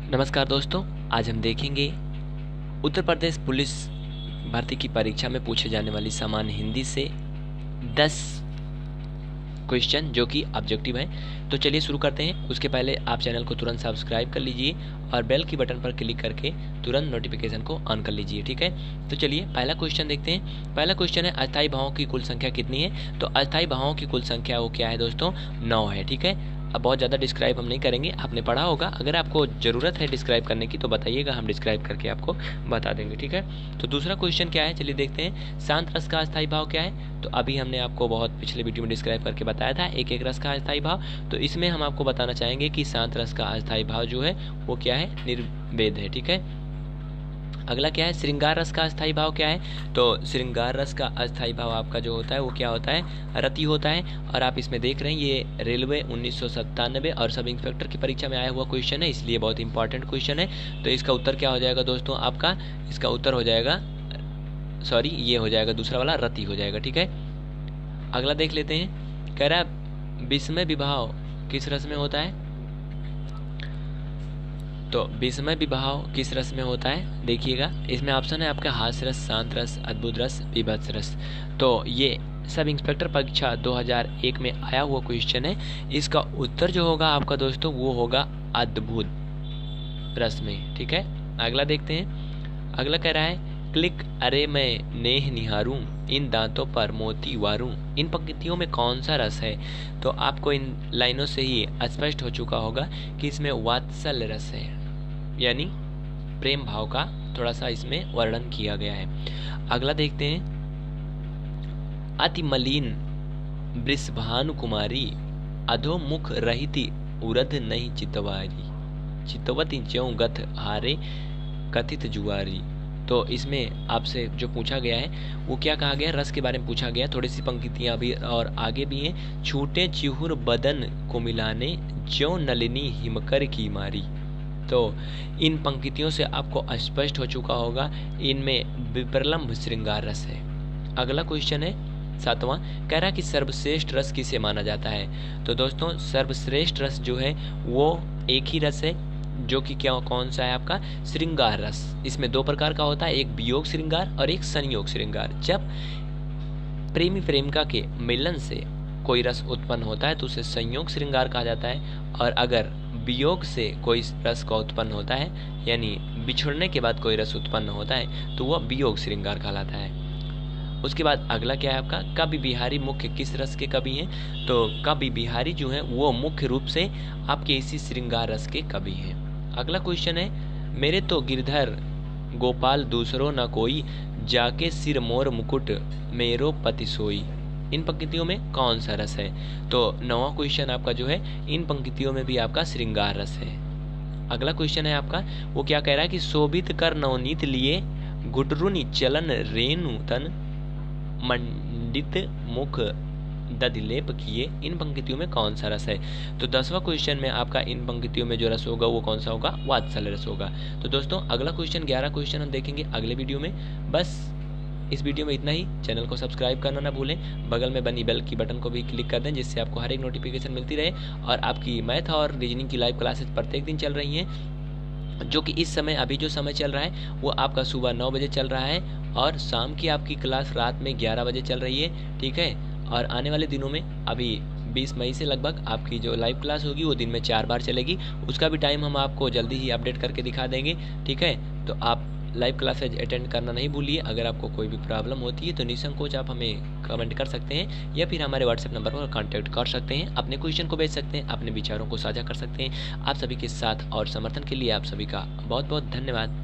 नमस्कार दोस्तों, आज हम देखेंगे उत्तर प्रदेश पुलिस भर्ती की परीक्षा में पूछे जाने वाली सामान्य हिंदी से 10 क्वेश्चन जो कि ऑब्जेक्टिव हैं। तो चलिए शुरू करते हैं। उसके पहले आप चैनल को तुरंत सब्सक्राइब कर लीजिए और बेल की बटन पर क्लिक करके तुरंत नोटिफिकेशन को ऑन कर लीजिए, ठीक है। तो चलिए पहला क्वेश्चन देखते हैं। पहला क्वेश्चन है, अस्थायी भावों की कुल संख्या कितनी है। तो अस्थायी भावों की कुल संख्या वो क्या है दोस्तों, 9 है, ठीक है। अब बहुत ज़्यादा डिस्क्राइब हम नहीं करेंगे, आपने पढ़ा होगा। अगर आपको ज़रूरत है डिस्क्राइब करने की तो बताइएगा, हम डिस्क्राइब करके आपको बता देंगे, ठीक है। तो दूसरा क्वेश्चन क्या है, चलिए देखते हैं। शांत रस का अस्थायी भाव क्या है। तो अभी हमने आपको बहुत पिछले वीडियो में डिस्क्राइब करके बताया था एक एक रस का अस्थायी भाव। तो इसमें हम आपको बताना चाहेंगे कि शांत रस का अस्थायी भाव जो है वो क्या है, निर्वेद है, ठीक है। अगला क्या है, श्रृंगार रस का अस्थायी भाव क्या है। तो श्रृंगार रस का अस्थायी भाव आपका जो होता है वो क्या होता है, रति होता है। और आप इसमें देख रहे हैं ये रेलवे 1997 और सब इंस्पेक्टर की परीक्षा में आया हुआ क्वेश्चन है, इसलिए बहुत इंपॉर्टेंट क्वेश्चन है। तो इसका उत्तर क्या हो जाएगा दोस्तों आपका, इसका उत्तर हो जाएगा, सॉरी ये हो जाएगा दूसरा वाला, रति हो जाएगा, ठीक है। अगला देख लेते हैं। कह रहा है विस्मय विभाव किस रस में होता है। तो विस्मय विभाव किस रस में होता है, देखिएगा इसमें ऑप्शन है आपका हास्य रस, शांत रस, अद्भुत रस, विभत्स रस। तो ये सब इंस्पेक्टर परीक्षा 2001 में आया हुआ क्वेश्चन है। इसका उत्तर जो होगा आपका दोस्तों वो होगा अद्भुत रस में, ठीक है। अगला देखते हैं। अगला कह रहा है क्लिक अरे मैं नेह निहारूं, इन दांतों पर मोती वारूं, इन पंक्तियों में कौन सा रस है। तो आपको इन लाइनों से ही स्पष्ट हो चुका होगा कि इसमें वात्सल्य रस है, यानी प्रेम भाव का थोड़ा सा इसमें वर्णन किया गया है। अगला देखते हैं। अति मलिन वृषभानु कुमारी, अधोमुख रहिति उरध नहीं चितवारी, चितवती ज्यों गथ हारे कथित जुआरी। तो इसमें आपसे जो पूछा गया है वो क्या कहा गया, रस के बारे में पूछा गया। थोड़ी सी पंक्तियां भी और आगे भी हैं। छूटे चिहुर बदन को मिलाने, ज्यों नलिनी हिमकर की मारी। तो इन पंक्तियों से आपको स्पष्ट हो चुका होगा इनमें विप्रलंभ श्रृंगार रस है। अगला क्वेश्चन है 7वां, कह रहा कि सर्वश्रेष्ठ रस किसे माना जाता है। तो दोस्तों सर्वश्रेष्ठ रस जो है वो एक ही रस है जो कि क्या कौन सा है आपका, श्रृंगार रस। इसमें 2 प्रकार का होता है, एक वियोग श्रृंगार और एक संयोग श्रृंगार। जब प्रेमी प्रेमिका के मिलन से कोई रस उत्पन्न होता है तो उसे संयोग श्रृंगार कहा जाता है। और अगर वियोग से कोई रस का उत्पन्न होता है, यानी बिछुड़ने के बाद कोई रस उत्पन्न होता है, तो वह वियोग श्रृंगार कहलाता है। उसके बाद अगला क्या है आपका, कवि बिहारी मुख्य किस रस के कवि हैं। तो कवि बिहारी जो है वो मुख्य रूप से आपके इसी श्रृंगार रस के कवि हैं। अगला क्वेश्चन है, मेरे तो गिरधर गोपाल दूसरो न कोई, जाके सिर मोर मुकुट मेरो पति सोई, इन पंक्तियों में कौन सा रस है। तो 9वां क्वेश्चन आपका जो है इन पंक्तियों में भी आपका श्रृंगार रस है। अगला क्वेश्चन है आपका, वो क्या कह रहा है कि शोभित कर नवनीत लिए, गुडरुनी चलन रेणु तन, मंडित मुख दधिलेप किए, इन पंक्तियों में कौन सा रस है। तो 10वां क्वेश्चन में आपका इन पंक्तियों में जो रस होगा वो कौन सा होगा, वात्सल्य रस होगा। तो दोस्तों अगला क्वेश्चन 11 क्वेश्चन हम देखेंगे अगले वीडियो में। बस इस वीडियो में इतना ही। चैनल को सब्सक्राइब करना ना भूलें, बगल में बनी बेल की बटन को भी क्लिक कर दें जिससे आपको हर एक नोटिफिकेशन मिलती रहे। और आपकी मैथ और रीजनिंग की लाइव क्लासेज प्रत्येक दिन चल रही हैं, जो कि इस समय अभी जो समय चल रहा है वो आपका सुबह 9 बजे चल रहा है और शाम की आपकी क्लास रात में 11 बजे चल रही है, ठीक है। और आने वाले दिनों में अभी 20 मई से लगभग आपकी जो लाइव क्लास होगी वो दिन में 4 बार चलेगी। उसका भी टाइम हम आपको जल्दी ही अपडेट करके दिखा देंगे, ठीक है। तो आप लाइव क्लासेज अटेंड करना नहीं भूलिए। अगर आपको कोई भी प्रॉब्लम होती है तो निसंकोच आप हमें कमेंट कर सकते हैं या फिर हमारे व्हाट्सएप नंबर पर कांटेक्ट कर सकते हैं। अपने क्वेश्चन को भेज सकते हैं, अपने विचारों को साझा कर सकते हैं। आप सभी के साथ और समर्थन के लिए आप सभी का बहुत बहुत धन्यवाद।